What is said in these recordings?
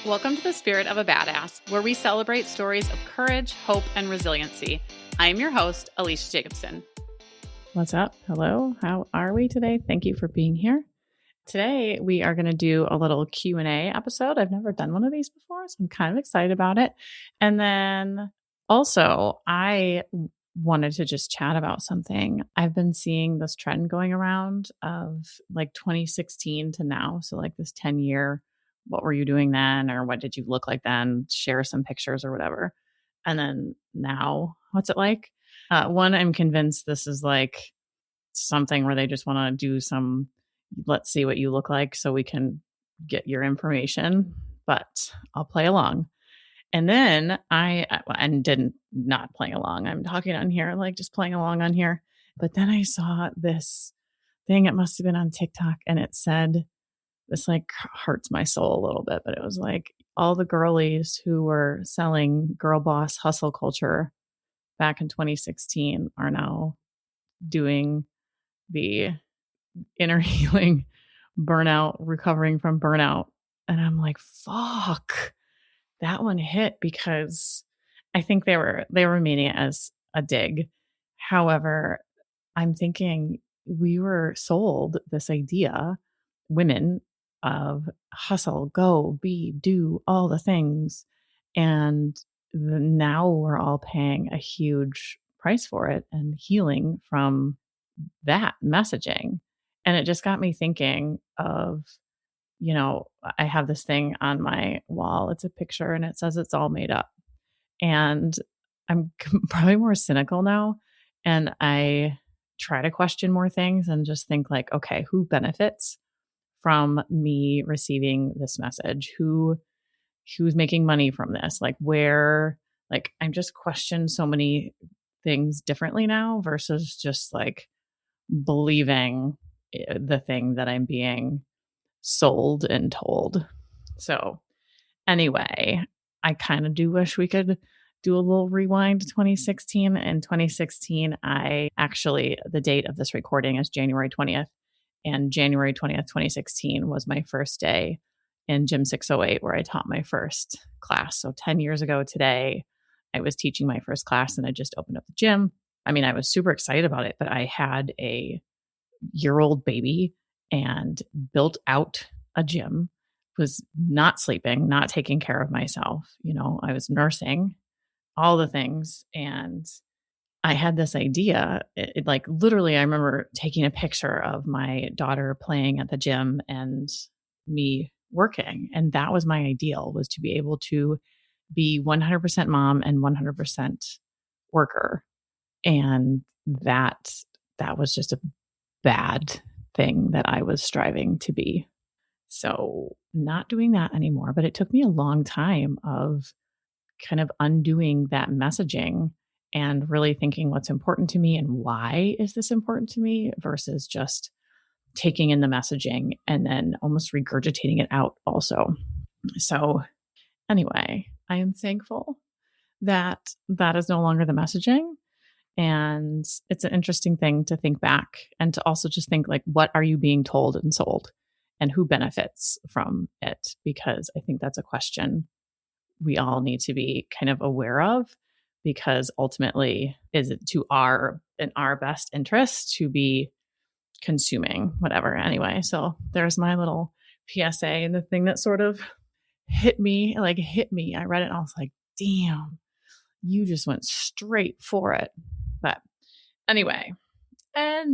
Welcome to the Spirit of a Badass, where we celebrate stories of courage, hope, and resiliency. I am your host, Alecia Jacobson. What's up? Hello. How are we today? Thank you for being here. Today, we are going to do a little Q&A episode. I've never done one of these before, so I'm kind of excited about it. And then also, I wanted to just chat about something. I've been seeing this trend going around of like 2016 to now. So like this 10-year, what were you doing then? Or what did you look like then? Share some pictures or whatever. And then now, what's it like? One, I'm convinced this is like something where they just want to do some, let's see what you look like so we can get your information, but I'll play along. And then not playing along. I'm talking on here, like just playing along on here. But then I saw this thing, it must have been on TikTok, and it said, this like hurts my soul a little bit, but it was like all the girlies who were selling girl boss hustle culture back in 2016 are now doing the inner healing, burnout, recovering from burnout. And I'm like, fuck, that one hit, because I think they were meaning it as a dig. However, I'm thinking we were sold this idea, women, of hustle, go, be, do all the things. And now we're all paying a huge price for it and healing from that messaging. And it just got me thinking of, I have this thing on my wall. It's a picture and it says it's all made up. And I'm probably more cynical now. And I try to question more things and just think like, okay, who benefits from me receiving this message? Who's making money from this? Like where, like I'm just questioning so many things differently now versus just like believing the thing that I'm being sold and told. So anyway, I kind of do wish we could do a little rewind to 2016. In 2016, the date of this recording is January 20th. And January 20th, 2016 was my first day in Gym 608, where I taught my first class. So 10 years ago today, I was teaching my first class and I just opened up the gym. I mean, I was super excited about it, but I had a year-old baby and built out a gym, was not sleeping, not taking care of myself. I was nursing, all the things. And I had this idea, like literally, I remember taking a picture of my daughter playing at the gym and me working. And that was my ideal, was to be able to be 100% mom and 100% worker. And that was just a bad thing that I was striving to be. So not doing that anymore, but it took me a long time of kind of undoing that messaging and really thinking what's important to me and why is this important to me versus just taking in the messaging and then almost regurgitating it out also. So anyway, I am thankful that is no longer the messaging. And it's an interesting thing to think back and to also just think like, what are you being told and sold and who benefits from it? Because I think that's a question we all need to be kind of aware of, because ultimately, is it in our best interest to be consuming whatever? Anyway, so there's my little PSA, and the thing that sort of hit me. I read it and I was like, damn, you just went straight for it. But anyway, let's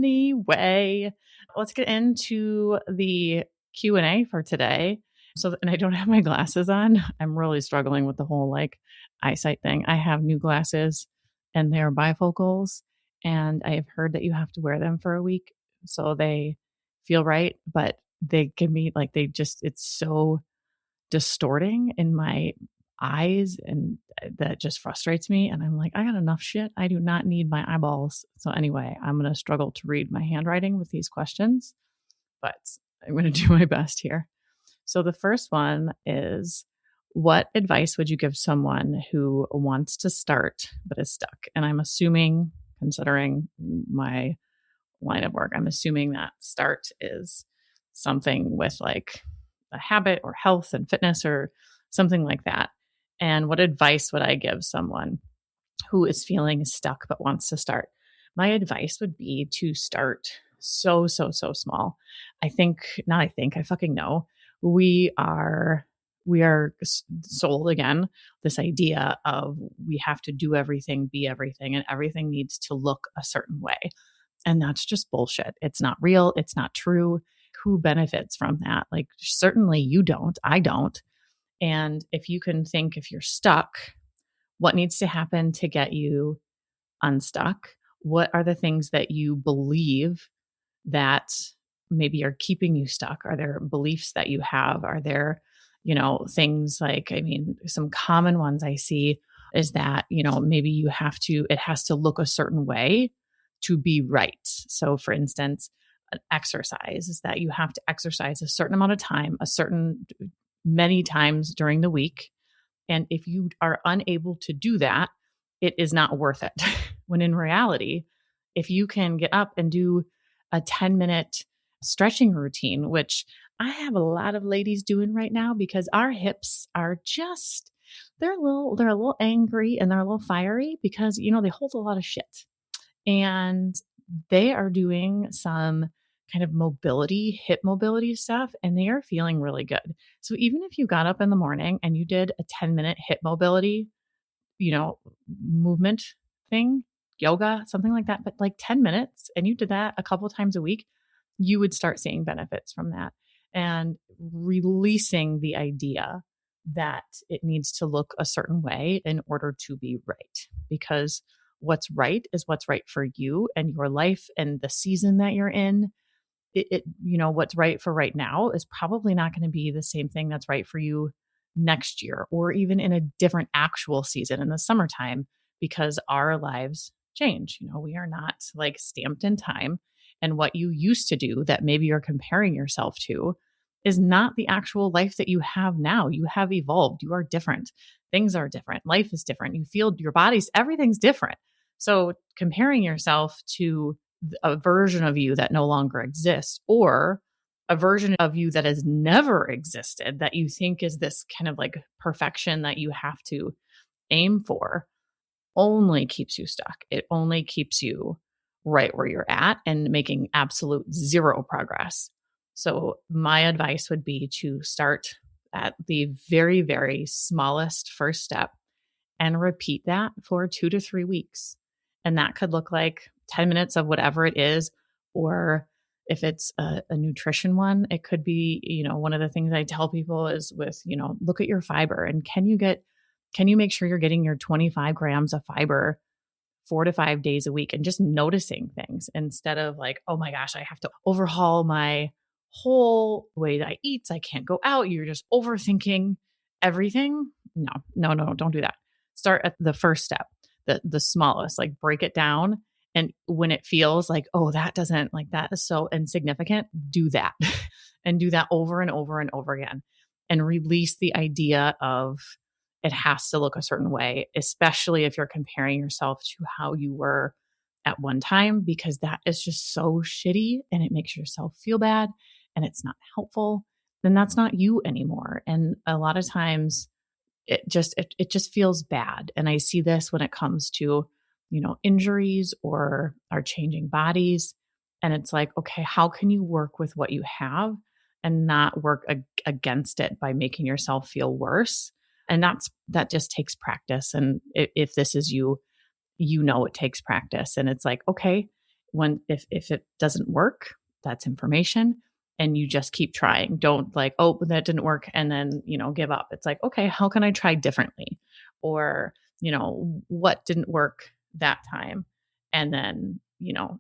get into the Q&A for today. And I don't have my glasses on. I'm really struggling with the whole like eyesight thing. I have new glasses and they're bifocals, and I have heard that you have to wear them for a week so they feel right, but they give me like, it's so distorting in my eyes, and that just frustrates me. And I'm like, I got enough shit. I do not need my eyeballs. So anyway, I'm going to struggle to read my handwriting with these questions, but I'm going to do my best here. So the first one is, what advice would you give someone who wants to start but is stuck? And I'm assuming, considering my line of work, I'm assuming that start is something with like a habit or health and fitness or something like that. And what advice would I give someone who is feeling stuck but wants to start? My advice would be to start so small. I fucking know. We are sold again this idea of we have to do everything, be everything, and everything needs to look a certain way. And that's just bullshit. It's not real. It's not true. Who benefits from that? Like, certainly you don't. I don't. And if you can think, if you're stuck, what needs to happen to get you unstuck? What are the things that you believe that maybe are keeping you stuck? Are there beliefs that you have? Are there, things like, some common ones I see is that, maybe it has to look a certain way to be right. So for instance, an exercise is that you have to exercise a certain amount of time, many times during the week. And if you are unable to do that, it is not worth it. When in reality, if you can get up and do a 10-minute stretching routine, which I have a lot of ladies doing right now because our hips are they're a little angry and they're a little fiery because, they hold a lot of shit. And they are doing some kind of hip mobility stuff, and they are feeling really good. So even if you got up in the morning and you did a 10-minute hip mobility, movement thing, yoga, something like that, but like 10 minutes, and you did that a couple times a week, you would start seeing benefits from that and releasing the idea that it needs to look a certain way in order to be right. Because what's right is what's right for you and your life and the season that you're in. What's right for right now is probably not going to be the same thing that's right for you next year or even in a different actual season in the summertime, because our lives change. We are not like stamped in time. And what you used to do that maybe you're comparing yourself to is not the actual life that you have now. You have evolved. You are different. Things are different. Life is different. You feel your body's, everything's different. So comparing yourself to a version of you that no longer exists, or a version of you that has never existed that you think is this kind of like perfection that you have to aim for, only keeps you stuck. It only keeps you right where you're at and making absolute zero progress. So my advice would be to start at the very, very smallest first step and repeat that for 2 to 3 weeks. And that could look like 10 minutes of whatever it is. Or if it's a nutrition one, it could be, one of the things I tell people is look at your fiber, and can you make sure you're getting your 25 grams of fiber 4 to 5 days a week, and just noticing things instead of like, oh my gosh, I have to overhaul my whole way that I eat. I can't go out. You're just overthinking everything. No, don't do that. Start at the first step, the smallest, like break it down. And when it feels like, oh, that is so insignificant, do that and do that over and over and over again, and release the idea of it has to look a certain way, especially if you're comparing yourself to how you were at one time, because that is just so shitty and it makes yourself feel bad and it's not helpful. Then that's not you anymore. And a lot of times it just feels bad. And I see this when it comes to, injuries or our changing bodies. And it's like, okay, how can you work with what you have and not work against it by making yourself feel worse? And that just takes practice. And if this is you, it takes practice. And it's like, okay, if it doesn't work, that's information. And you just keep trying. Don't like, oh, that didn't work, and then, give up. It's like, okay, how can I try differently? Or, what didn't work that time? And then,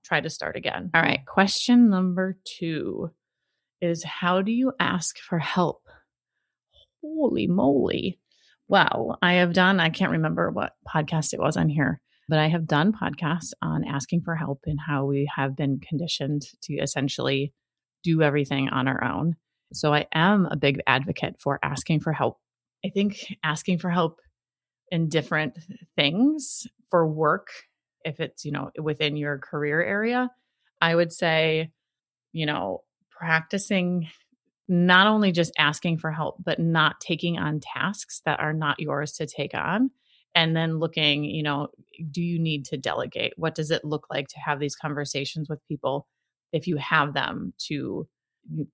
try to start again. All right. Question number 2 is, how do you ask for help? Holy moly. Well, I can't remember what podcast it was on here, but I have done podcasts on asking for help and how we have been conditioned to essentially do everything on our own. So I am a big advocate for asking for help. I think asking for help in different things for work, if it's, within your career area, I would say, practicing not only just asking for help, but not taking on tasks that are not yours to take on. And then looking, do you need to delegate? What does it look like to have these conversations with people if you have them, to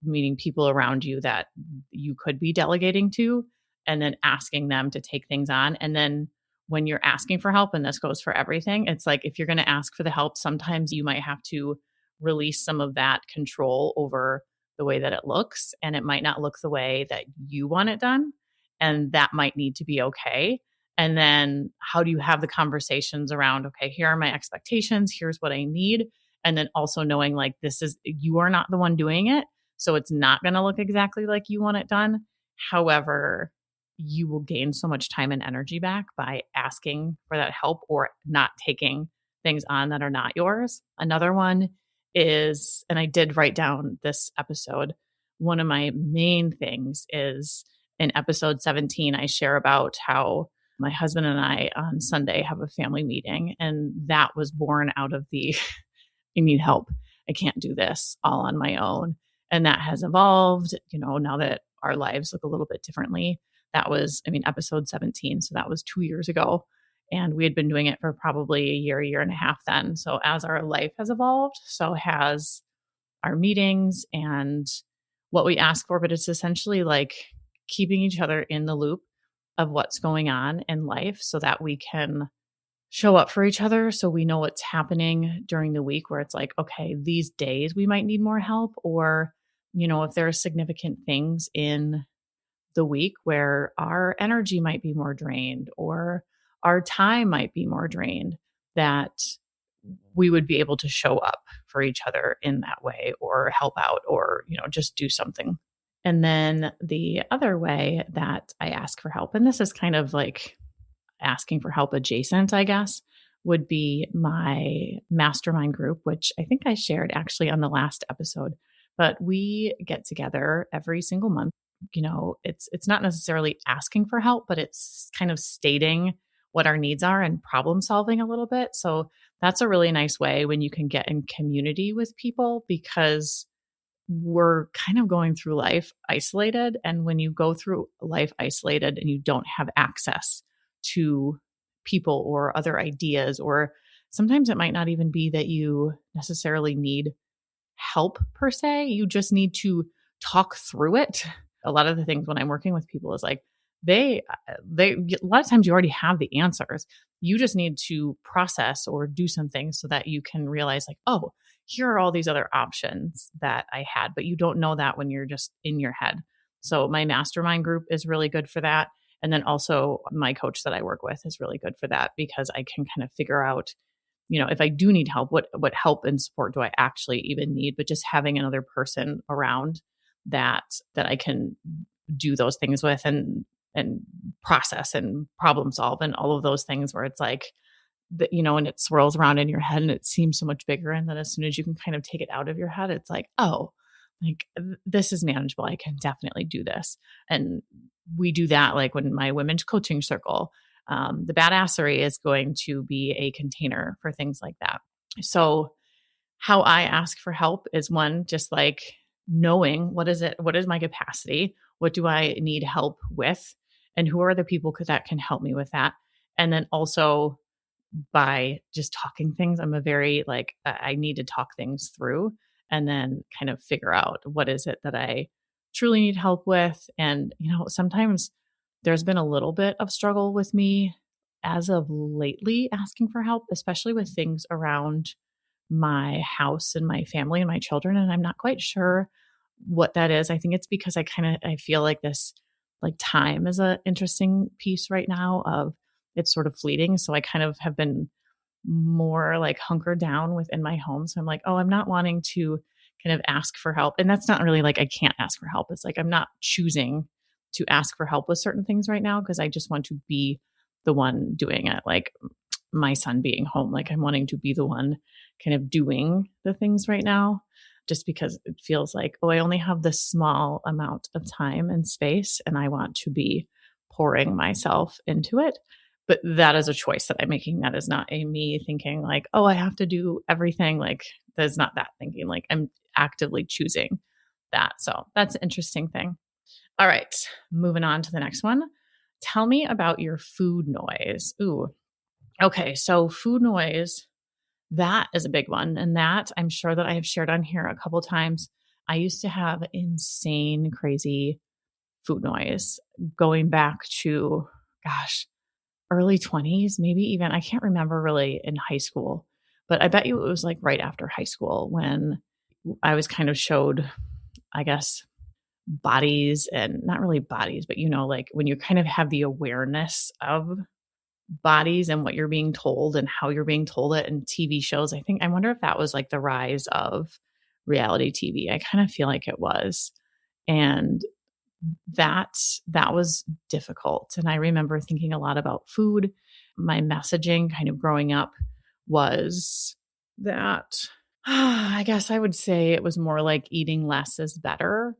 meaning people around you that you could be delegating to, and then asking them to take things on. And then when you're asking for help, and this goes for everything, it's like if you're going to ask for the help, sometimes you might have to release some of that control over the way that it looks, and it might not look the way that you want it done, and that might need to be okay. And then how do you have the conversations around, okay, here are my expectations, here's what I need, and then also knowing like this is, you are not the one doing it, so it's not going to look exactly like you want it done. However, you will gain so much time and energy back by asking for that help or not taking things on that are not yours. Another one is, and I did write down this episode, one of my main things is in episode 17, I share about how my husband and I on Sunday have a family meeting. And that was born out of the, I need help. I can't do this all on my own. And that has evolved, now that our lives look a little bit differently. That was, episode 17. So that was 2 years ago. And we had been doing it for probably a year and a half then. So as our life has evolved, so has our meetings and what we ask for. But it's essentially like keeping each other in the loop of what's going on in life so that we can show up for each other. So we know what's happening during the week where it's like, okay, these days we might need more help. Or, if there are significant things in the week where our energy might be more drained or our time might be more drained, that we would be able to show up for each other in that way or help out or, just do something. And then the other way that I ask for help, and this is kind of like asking for help adjacent, I guess, would be my mastermind group, which I think I shared actually on the last episode. But we get together every single month. It's not necessarily asking for help, but it's kind of stating what our needs are and problem solving a little bit. So that's a really nice way when you can get in community with people, because we're kind of going through life isolated. And when you go through life isolated and you don't have access to people or other ideas, or sometimes it might not even be that you necessarily need help per se, you just need to talk through it. A lot of the things when I'm working with people is like, they a lot of times you already have the answers. You just need to process or do something so that you can realize like, oh, here are all these other options that I had, but you don't know that when you're just in your head. So my mastermind group is really good for that. And then also my coach that I work with is really good for that, because I can kind of figure out, if I do need help, what help and support do I actually even need? But just having another person around that I can do those things with and process and problem solve and all of those things, where it's like that, and it swirls around in your head and it seems so much bigger. And then as soon as you can kind of take it out of your head, it's like, oh, like this is manageable. I can definitely do this. And we do that like when my women's coaching circle, the badassery is going to be a container for things like that. So how I ask for help is one, just like knowing what is my capacity? What do I need help with? And who are the people that can help me with that? And then also by just talking things, I'm a very like, I need to talk things through and then kind of figure out what is it that I truly need help with. And, sometimes there's been a little bit of struggle with me as of lately asking for help, especially with things around my house and my family and my children. And I'm not quite sure what that is. I think it's because I feel like this, like time is a interesting piece right now of it's sort of fleeting. So I kind of have been more like hunkered down within my home. So I'm like, oh, I'm not wanting to kind of ask for help. And that's not really like I can't ask for help. It's like I'm not choosing to ask for help with certain things right now because I just want to be the one doing it. Like my son being home, like I'm wanting to be the one kind of doing the things right now, just because it feels like, oh, I only have this small amount of time and space and I want to be pouring myself into it. But that is a choice that I'm making. That is not a me thinking like, oh, I have to do everything. Like that is not that thinking. Like I'm actively choosing that. So that's an interesting thing. All right, moving on to the next one. Tell me about your food noise. Ooh, okay. So food noise, that is a big one. And that I'm sure that I have shared on here a couple times. I used to have insane, crazy food noise going back to, gosh, early 20s, maybe even, I can't remember really in high school, but I bet you it was like right after high school when I was kind of showed, I guess, bodies and not really bodies, but like when you kind of have the awareness of bodies and what you're being told and how you're being told it in TV shows. I wonder if that was like the rise of reality TV. I kind of feel like it was. And that that was difficult. And I remember thinking a lot about food. My messaging kind of growing up was that I guess I would say it was more like eating less is better,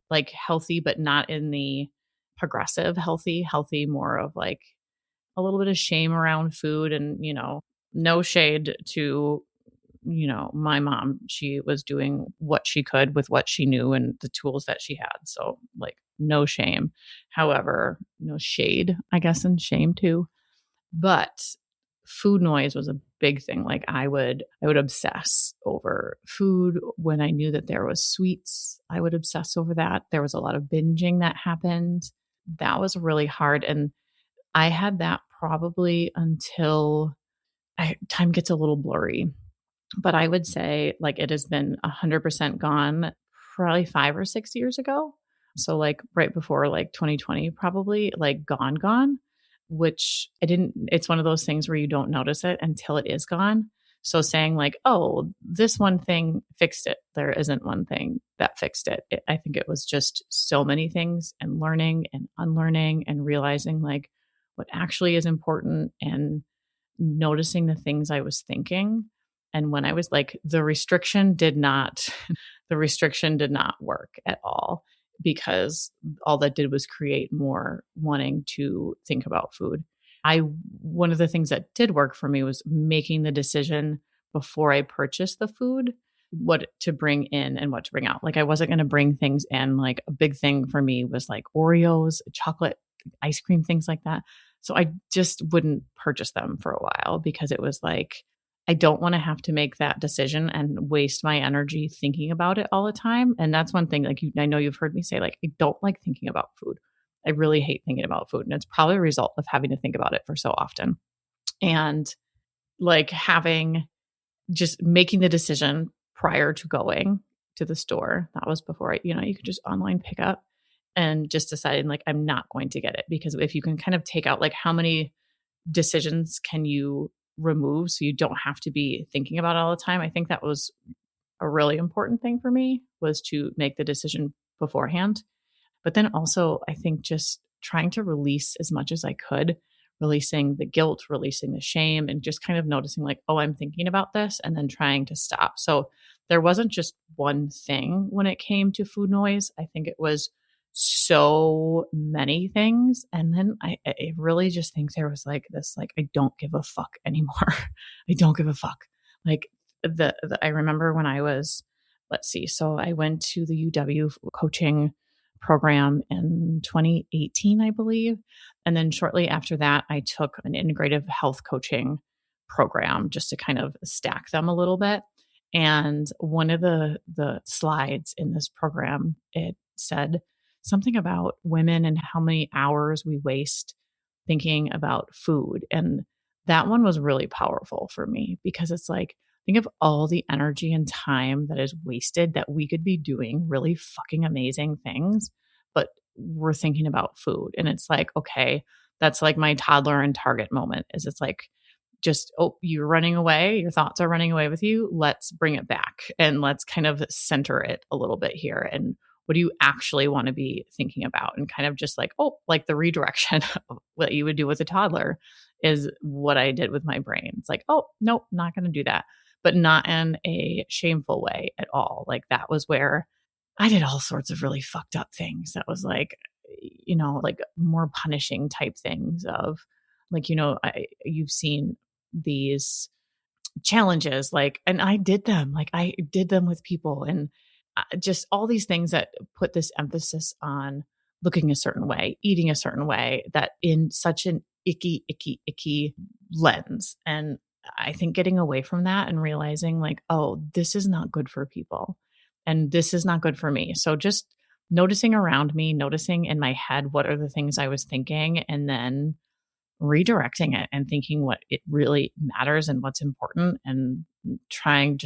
like healthy, but not in the progressive healthy, more of like a little bit of shame around food and, no shade to, my mom. She was doing what she could with what she knew and the tools that she had. So, like, no shame. However, no shade, I guess, and shame too. But food noise was a big thing. Like I would obsess over food when I knew that there was sweets. I would obsess over that. There was a lot of binging that happened. That was really hard. And I had that probably until time gets a little blurry, but I would say like it has been 100% gone probably 5 or 6 years ago. So like right before like 2020, probably like gone, which it's one of those things where you don't notice it until it is gone. So saying like, oh, this one thing fixed it. There isn't one thing that fixed it. I think it was just so many things and learning and unlearning and realizing like what actually is important and noticing the things I was thinking. And when I was like, the restriction did not, the restriction did not work at all because all that did was create more wanting to think about food. One of the things that did work for me was making the decision before I purchased the food, what to bring in and what to bring out. Like I wasn't going to bring things in. Like a big thing for me was like Oreos, chocolate, ice cream, things like that. So I just wouldn't purchase them for a while because it was like, I don't want to have to make that decision and waste my energy thinking about it all the time. And that's one thing, like I know you've heard me say, like, I don't like thinking about food. I really hate thinking about food. And it's probably a result of having to think about it for so often. And like just making the decision prior to going to the store. That was before you could just online pick up and just deciding like, I'm not going to get it because if you can kind of take out like how many decisions can you remove so you don't have to be thinking about it all the time. I think that was a really important thing for me was to make the decision beforehand. But then also, I think just trying to release as much as I could, releasing the guilt, releasing the shame, and just kind of noticing like, oh, I'm thinking about this, and then trying to stop. So there wasn't just one thing when it came to food noise. I think it was so many things. And then I really just think there was like this, like, I don't give a fuck anymore. I don't give a fuck. Like I remember when I was, let's see, so I went to the UW coaching program in 2018, I believe. And then shortly after that, I took an integrative health coaching program just to kind of stack them a little bit. And one of the slides in this program, it said something about women and how many hours we waste thinking about food. And that one was really powerful for me because it's like, think of all the energy and time that is wasted that we could be doing really fucking amazing things, but we're thinking about food. And it's like, okay, that's like my toddler and Target moment is it's like, just, oh, you're running away. Your thoughts are running away with you. Let's bring it back and let's kind of center it a little bit here. And what do you actually want to be thinking about? And kind of just like, oh, like the redirection of what you would do with a toddler is what I did with my brain. It's like, oh, nope, not going to do that, but not in a shameful way at all. Like that was where I did all sorts of really fucked up things. That was like, like more punishing type things of like, you've seen these challenges, like, and I did them with people and just all these things that put this emphasis on looking a certain way, eating a certain way, that in such an icky lens. And I think getting away from that and realizing like, oh, this is not good for people and this is not good for me. So just noticing around me, noticing in my head, what are the things I was thinking, and then redirecting it and thinking what it really matters and what's important, and trying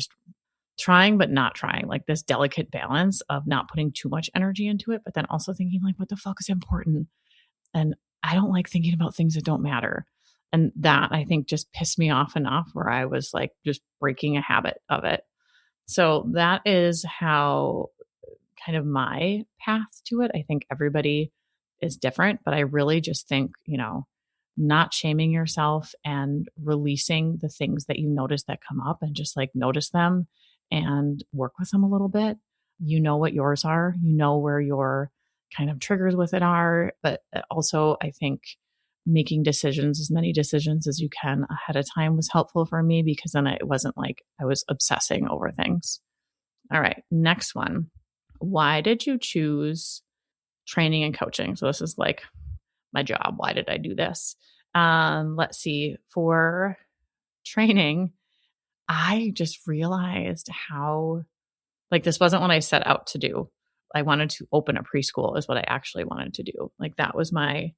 but not trying, like this delicate balance of not putting too much energy into it, but then also thinking like, what the fuck is important? And I don't like thinking about things that don't matter. And that, I think, just pissed me off enough where I was like just breaking a habit of it. So that is how kind of my path to it. I think everybody is different, but I really just think, not shaming yourself and releasing the things that you notice that come up, and just like notice them and work with them a little bit. You know what yours are, you know where your kind of triggers with it are, but also I think making decisions, as many decisions as you can ahead of time, was helpful for me, because then it wasn't like I was obsessing over things. All right, next one. Why did you choose training and coaching? So this is like my job. Why did I do this? Let's see. For training, I just realized how, like, this wasn't what I set out to do. I wanted to open a preschool is what I actually wanted to do. Like, that was my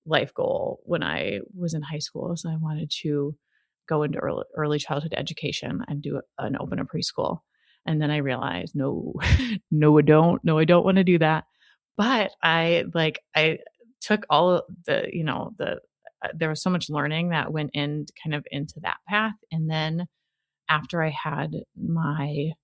life goal when I was in high school. So I wanted to go into early childhood education and open a preschool. And then I realized, no, no, I don't. No, I don't want to do that. But I took all of there was so much learning that went in kind of into that path. And then after I had my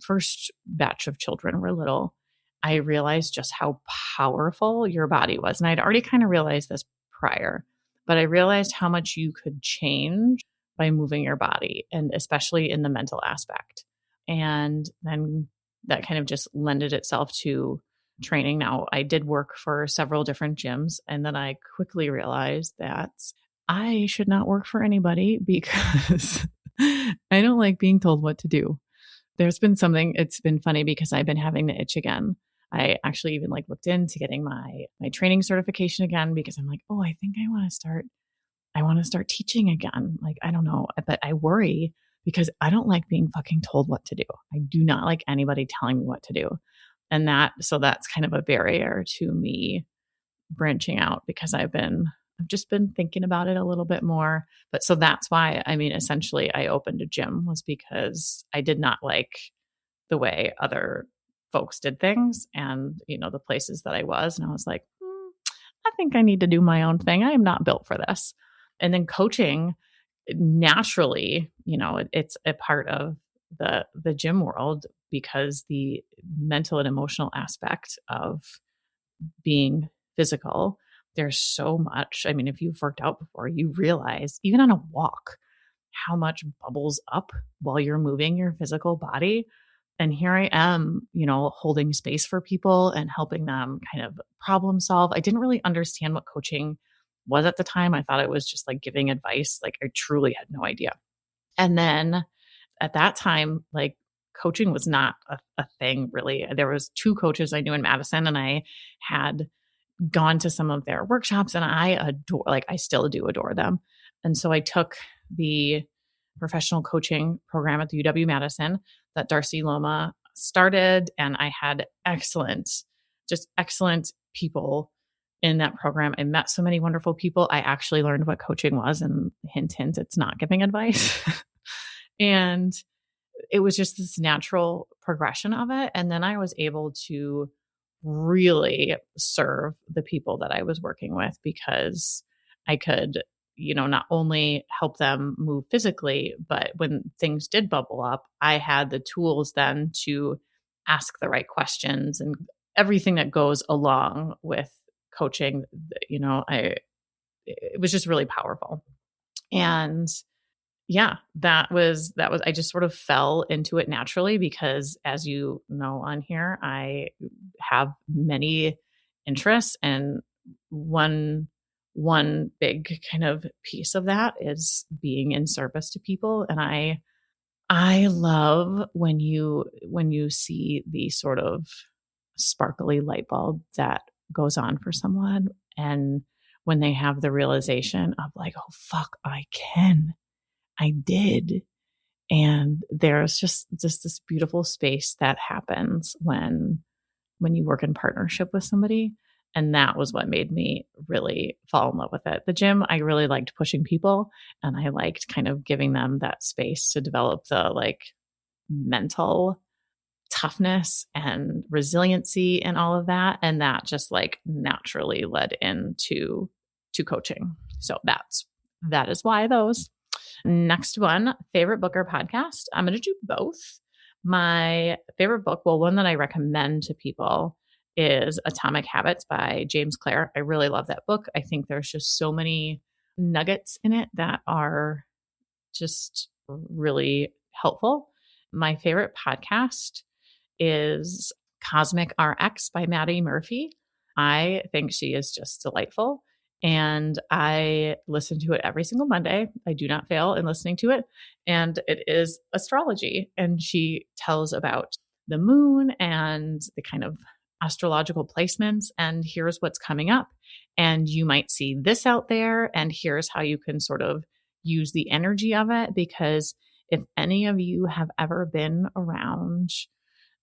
first batch of children were little, I realized just how powerful your body was. And I'd already kind of realized this prior, but I realized how much you could change by moving your body, and especially in the mental aspect. And then that kind of just lended itself to training. Now, I did work for several different gyms, and then I quickly realized that I should not work for anybody because I don't like being told what to do. It's been funny because I've been having the itch again. I actually even looked into getting my training certification again, because I'm like, oh, I think I want to start teaching again. Like, I don't know, but I worry because I don't like being fucking told what to do. I do not like anybody telling me what to do. And that's kind of a barrier to me branching out, because I've just been thinking about it a little bit more. But so that's why, essentially I opened a gym, was because I did not like the way other folks did things, and, the places that I was. And I was like, I think I need to do my own thing. I am not built for this. And then coaching, naturally, it's a part of the gym world, because the mental and emotional aspect of being physical, there's so much. If you've worked out before, you realize even on a walk how much bubbles up while you're moving your physical body. And here I am, holding space for people and helping them kind of problem solve. I didn't really understand what coaching was at the time. I thought it was just like giving advice. Like, I truly had no idea. And then at that time, like, coaching was not a thing really. There was 2 coaches I knew in Madison, and I had gone to some of their workshops, and I still do adore them. And so I took the professional coaching program at the UW-Madison that Darcy Loma started, and I had excellent people in that program. I met so many wonderful people. I actually learned what coaching was, and hint, hint, it's not giving advice. And it was just this natural progression of it. And then I was able to really serve the people that I was working with, because I could, not only help them move physically, but when things did bubble up, I had the tools then to ask the right questions and everything that goes along with coaching. It was just really powerful. And yeah, that was, I just sort of fell into it naturally, because as you know, on here, I have many interests, and one big kind of piece of that is being in service to people. And I love when you see the sort of sparkly light bulb that goes on for someone, and when they have the realization of like, oh fuck, I did. And there's just this beautiful space that happens when you work in partnership with somebody. And that was what made me really fall in love with it. The gym, I really liked pushing people, and I liked kind of giving them that space to develop the like mental toughness and resiliency and all of that. And that just like naturally led into coaching. So that is why those. Next one, favorite book or podcast. I'm going to do both. My favorite book, well, one that I recommend to people is Atomic Habits by James Clear. I really love that book. I think there's just so many nuggets in it that are just really helpful. My favorite podcast is Cosmic RX by Maddie Murphy. I think she is just delightful. And I listen to it every single Monday. I do not fail in listening to it. And it is astrology. And she tells about the moon and the kind of astrological placements. And here's what's coming up. And you might see this out there. And here's how you can sort of use the energy of it. Because if any of you have ever been around,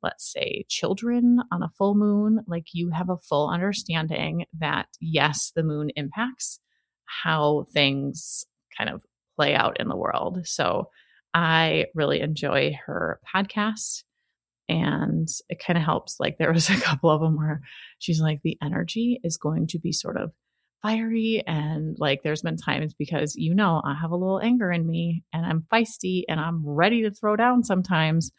let's say, children on a full moon, like you have a full understanding that yes, the moon impacts how things kind of play out in the world. So I really enjoy her podcast, and it kind of helps. Like there was a couple of them where she's like, the energy is going to be sort of fiery, and like there's been times, because I have a little anger in me and I'm feisty and I'm ready to throw down sometimes.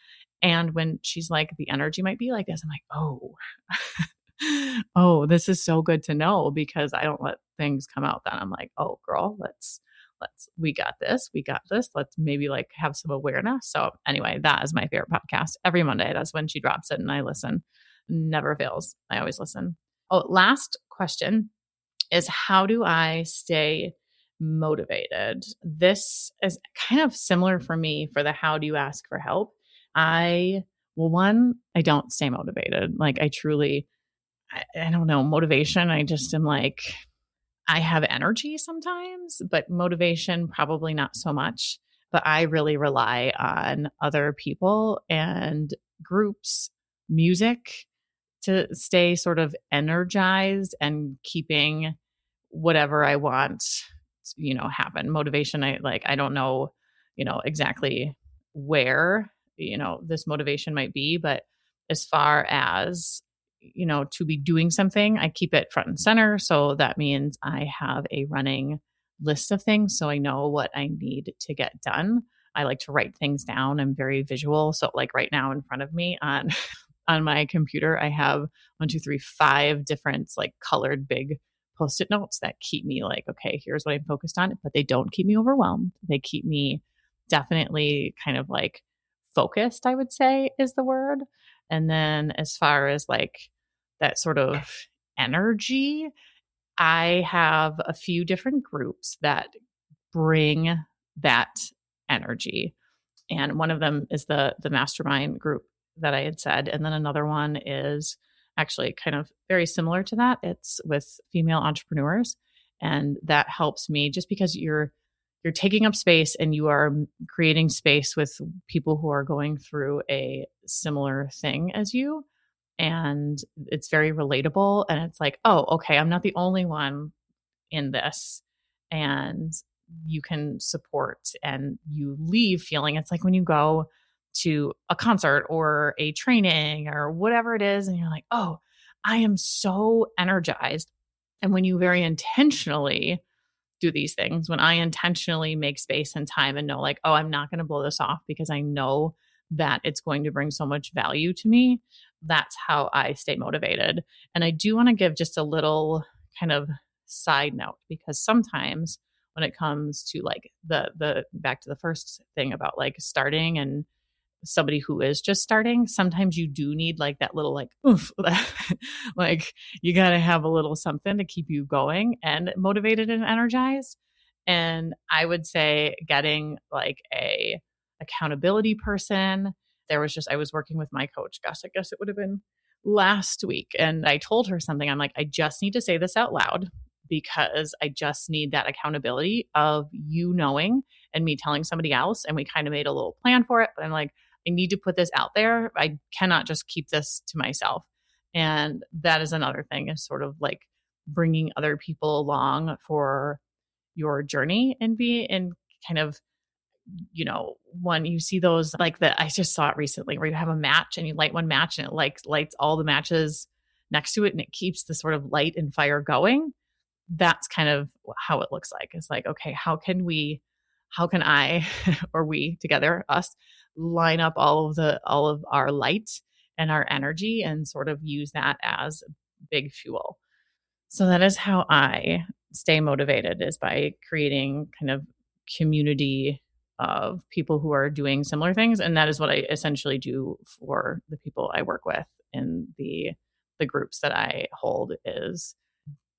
And when she's like, the energy might be like this, I'm like, oh, oh, this is so good to know, because I don't let things come out. Then I'm like, oh girl, we got this. Let's maybe like have some awareness. So anyway, that is my favorite podcast. Every Monday, that's when she drops it and I listen. Never fails. I always listen. Oh, last question is, how do I stay motivated? This is kind of similar for me for the how do you ask for help. I don't stay motivated. Like I truly, I don't know, motivation. I just am like, I have energy sometimes, but motivation, probably not so much. But I really rely on other people and groups, music, to stay sort of energized and keeping whatever I want, happen. Motivation, I don't know, exactly where, this motivation might be, but as far as, to be doing something, I keep it front and center. So that means I have a running list of things so I know what I need to get done. I like to write things down. I'm very visual. So like right now in front of me on on my computer, I have 5 different like colored big post-it notes that keep me like, okay, here's what I'm focused on, but they don't keep me overwhelmed. They keep me definitely kind of like focused, I would say is the word. And then as far as like that sort of energy, I have a few different groups that bring that energy. And one of them is the mastermind group that I had said. And then another one is actually kind of very similar to that. It's with female entrepreneurs. And that helps me just because you're taking up space and you are creating space with people who are going through a similar thing as you. And it's very relatable. And it's like, oh, okay, I'm not the only one in this. And you can support, and you leave feeling, it's like when you go to a concert or a training or whatever it is, and you're like, oh, I am so energized. And when you very intentionally do these things, when I intentionally make space and time and know like, oh, I'm not going to blow this off because I know that it's going to bring so much value to me, that's how I stay motivated. And I do want to give just a little kind of side note, because sometimes when it comes to like the back to the first thing about like starting and somebody who is just starting, sometimes you do need like that little like oof, like you got to have a little something to keep you going and motivated and energized. And I would say getting like a accountability person. I was working with my coach. Gosh, I guess it would have been last week. And I told her something. I'm like, I just need to say this out loud because I just need that accountability of you knowing and me telling somebody else. And we kind of made a little plan for it. But I'm like, I need to put this out there. I cannot just keep this to myself. And that is another thing, is sort of like bringing other people along for your journey and kind of, when you see those, like I just saw it recently where you have a match and you light one match and it lights all the matches next to it and it keeps the sort of light and fire going. That's kind of how it looks like. It's like, okay, how can I, or we together, us, line up all of our light and our energy and sort of use that as big fuel. So that is how I stay motivated, is by creating kind of community of people who are doing similar things. And that is what I essentially do for the people I work with in the groups that I hold, is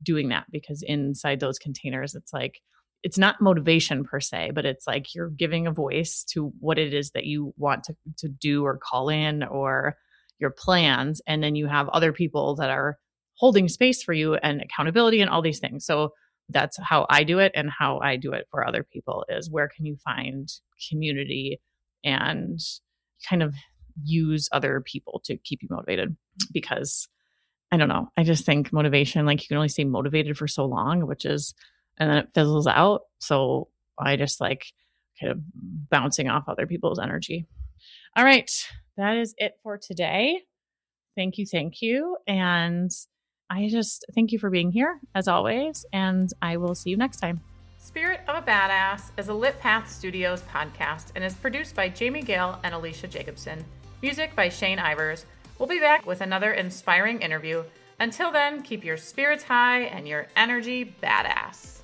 doing that, because inside those containers, it's like, it's not motivation per se, but it's like you're giving a voice to what it is that you want to do or call in, or your plans. And then you have other people that are holding space for you and accountability and all these things. So that's how I do it, and how I do it for other people is, where can you find community and kind of use other people to keep you motivated? Because I don't know, I just think motivation, like you can only stay motivated for so long, and then it fizzles out. So I just like kind of bouncing off other people's energy. All right, that is it for today. Thank you. And I just thank you for being here, as always, and I will see you next time. Spirit of a Badass is a Lit Path Studios podcast and is produced by Jamie Gale and Alecia Jacobson. Music by Shane Ivers. We'll be back with another inspiring interview. Until then, keep your spirits high and your energy badass.